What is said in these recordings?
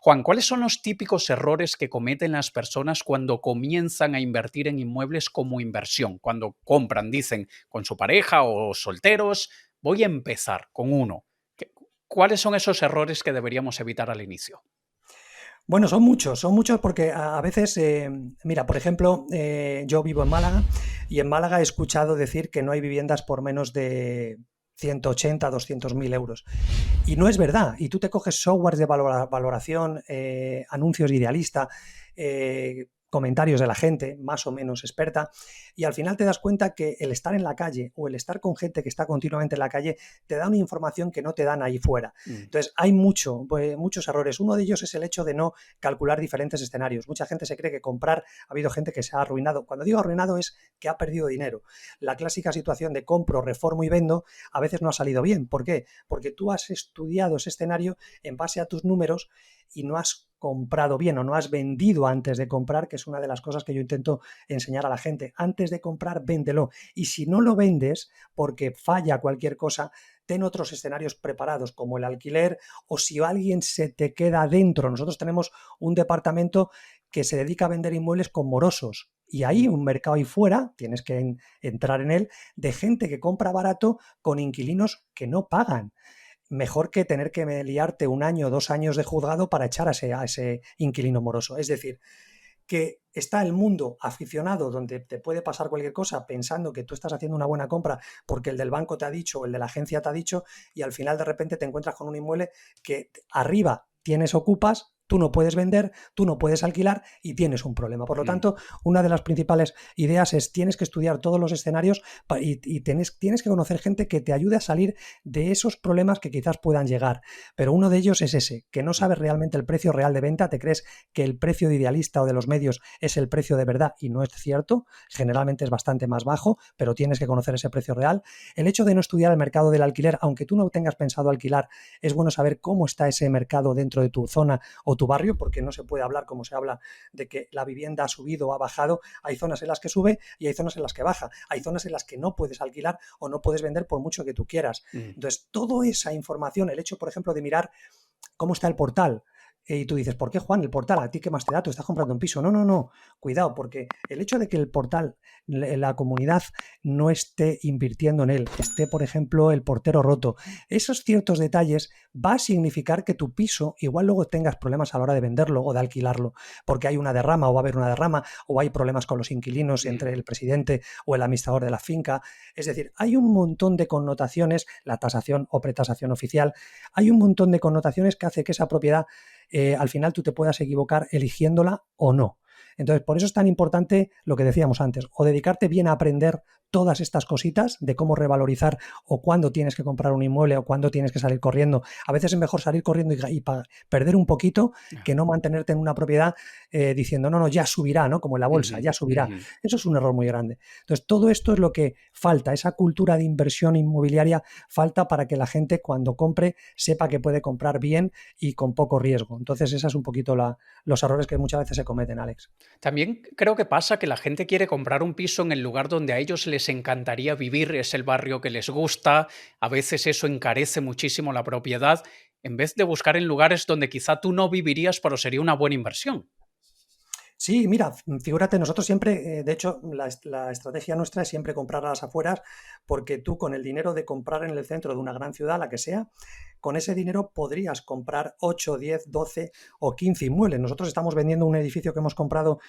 Juan, ¿cuáles son los típicos errores que cometen las personas cuando comienzan a invertir en inmuebles como inversión? Cuando compran, dicen, con su pareja o solteros, voy a empezar con uno. ¿Cuáles son esos errores que deberíamos evitar al inicio? Bueno, son muchos porque a veces, mira, por ejemplo, yo vivo en Málaga y en Málaga he escuchado decir que no hay viviendas por menos de 180, 200.000 euros. Y no es verdad. Y tú te coges softwares de valoración, anuncios de Idealista, comentarios de la gente, más o menos experta, y al final te das cuenta que el estar en la calle o el estar con gente que está continuamente en la calle te da una información que no te dan ahí fuera. Mm, Entonces, hay muchos errores. Uno de ellos es el hecho de no calcular diferentes escenarios. Mucha gente se cree que comprar, ha habido gente que se ha arruinado. Cuando digo arruinado es que ha perdido dinero. La clásica situación de compro, reformo y vendo a veces no ha salido bien. ¿Por qué? Porque tú has estudiado ese escenario en base a tus números y no has comprado bien o no has vendido antes de comprar, que es una de las cosas que yo intento enseñar a la gente. Antes de comprar, véndelo. Y si no lo vendes porque falla cualquier cosa, ten otros escenarios preparados, como el alquiler, o si alguien se te queda dentro. Nosotros tenemos un departamento que se dedica a vender inmuebles con morosos. Y hay mm. un mercado ahí fuera, tienes que entrar en él, de gente que compra barato con inquilinos que no pagan. Mejor que tener que liarte un año o 2 años de juzgado para echar a ese inquilino moroso. Es decir, que está el mundo aficionado donde te puede pasar cualquier cosa pensando que tú estás haciendo una buena compra porque el del banco te ha dicho o el de la agencia te ha dicho, y al final de repente te encuentras con un inmueble que arriba tienes ocupas, tú no puedes vender, tú no puedes alquilar y tienes un problema. Por lo Mm. tanto, una de las principales ideas es tienes que estudiar todos los escenarios y tienes que conocer gente que te ayude a salir de esos problemas que quizás puedan llegar. Pero uno de ellos es ese, que no sabes realmente el precio real de venta, te crees que el precio de Idealista o de los medios es el precio de verdad y no es cierto. Generalmente es bastante más bajo, pero tienes que conocer ese precio real. El hecho de no estudiar el mercado del alquiler, aunque tú no tengas pensado alquilar, es bueno saber cómo está ese mercado dentro de tu zona o tu barrio, porque no se puede hablar como se habla de que la vivienda ha subido o ha bajado. Hay zonas en las que sube y hay zonas en las que baja. Hay zonas en las que no puedes alquilar o no puedes vender por mucho que tú quieras. Mm. Entonces, toda esa información, el hecho, por ejemplo, de mirar cómo está el portal. Y tú dices, ¿por qué, Juan? El portal, ¿a ti qué más te da? Tú estás comprando un piso. No, no, no. Cuidado, porque el hecho de que el portal, la comunidad no esté invirtiendo en él, esté, por ejemplo, el portero roto, esos ciertos detalles va a significar que tu piso igual luego tengas problemas a la hora de venderlo o de alquilarlo, porque hay una derrama o va a haber una derrama o hay problemas con los inquilinos Mm. entre el presidente o el administrador de la finca. Es decir, hay un montón de connotaciones, la tasación o pretasación oficial, hay un montón de connotaciones que hace que esa propiedad al final tú te puedas equivocar eligiéndola o no. Entonces, por eso es tan importante lo que decíamos antes, o dedicarte bien a aprender todas estas cositas de cómo revalorizar o cuándo tienes que comprar un inmueble o cuándo tienes que salir corriendo. A veces es mejor salir corriendo y perder un poquito Ah. que no mantenerte en una propiedad diciendo, no, no, ya subirá, ¿no? Como en la bolsa, Ujú, ya subirá. ujú. Eso es un error muy grande. Entonces, todo esto es lo que falta, esa cultura de inversión inmobiliaria falta para que la gente cuando compre sepa que puede comprar bien y con poco riesgo. Entonces, esa es un poquito los errores que muchas veces se cometen, Alex. También creo que pasa que la gente quiere comprar un piso en el lugar donde a ellos les encantaría vivir, es el barrio que les gusta, a veces eso encarece muchísimo la propiedad, en vez de buscar en lugares donde quizá tú no vivirías, pero sería una buena inversión. Sí, mira, figúrate, nosotros siempre, de hecho, la estrategia nuestra es siempre comprar a las afueras, porque tú con el dinero de comprar en el centro de una gran ciudad, la que sea, con ese dinero podrías comprar 8, 10, 12 o 15 inmuebles. Nosotros estamos vendiendo un edificio que hemos comprado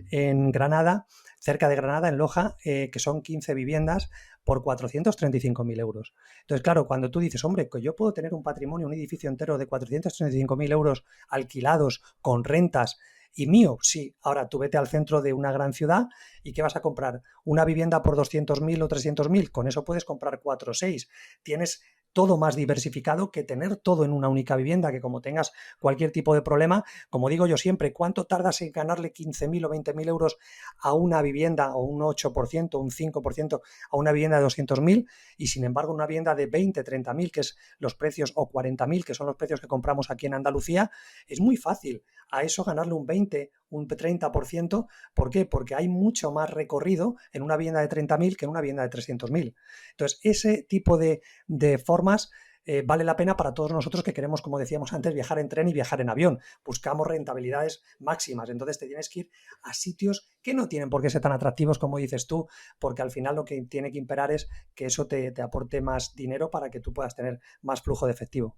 en Granada, cerca de Granada, en Loja, que son 15 viviendas por 435.000 euros. Entonces, claro, cuando tú dices, hombre, que yo puedo tener un patrimonio, un edificio entero de 435.000 euros alquilados con rentas y mío, sí. Ahora tú vete al centro de una gran ciudad y ¿qué vas a comprar? Una vivienda por 200.000 o 300.000. Con eso puedes comprar 4 o 6. Tienes todo más diversificado que tener todo en una única vivienda, que como tengas cualquier tipo de problema, como digo yo siempre, ¿cuánto tardas en ganarle 15.000 o 20.000 euros a una vivienda o un 8%, un 5% a una vivienda de 200.000? Y sin embargo una vivienda de 20, 30.000, que es los precios, o 40.000, que son los precios que compramos aquí en Andalucía, es muy fácil a eso ganarle un 20, un 30%. ¿Por qué? Porque hay mucho más recorrido en una vivienda de 30.000 que en una vivienda de 300.000. Entonces, ese tipo de formas vale la pena para todos nosotros que queremos, como decíamos antes, viajar en tren y viajar en avión. Buscamos rentabilidades máximas, entonces te tienes que ir a sitios que no tienen por qué ser tan atractivos como dices tú, porque al final lo que tiene que imperar es que eso te aporte más dinero para que tú puedas tener más flujo de efectivo.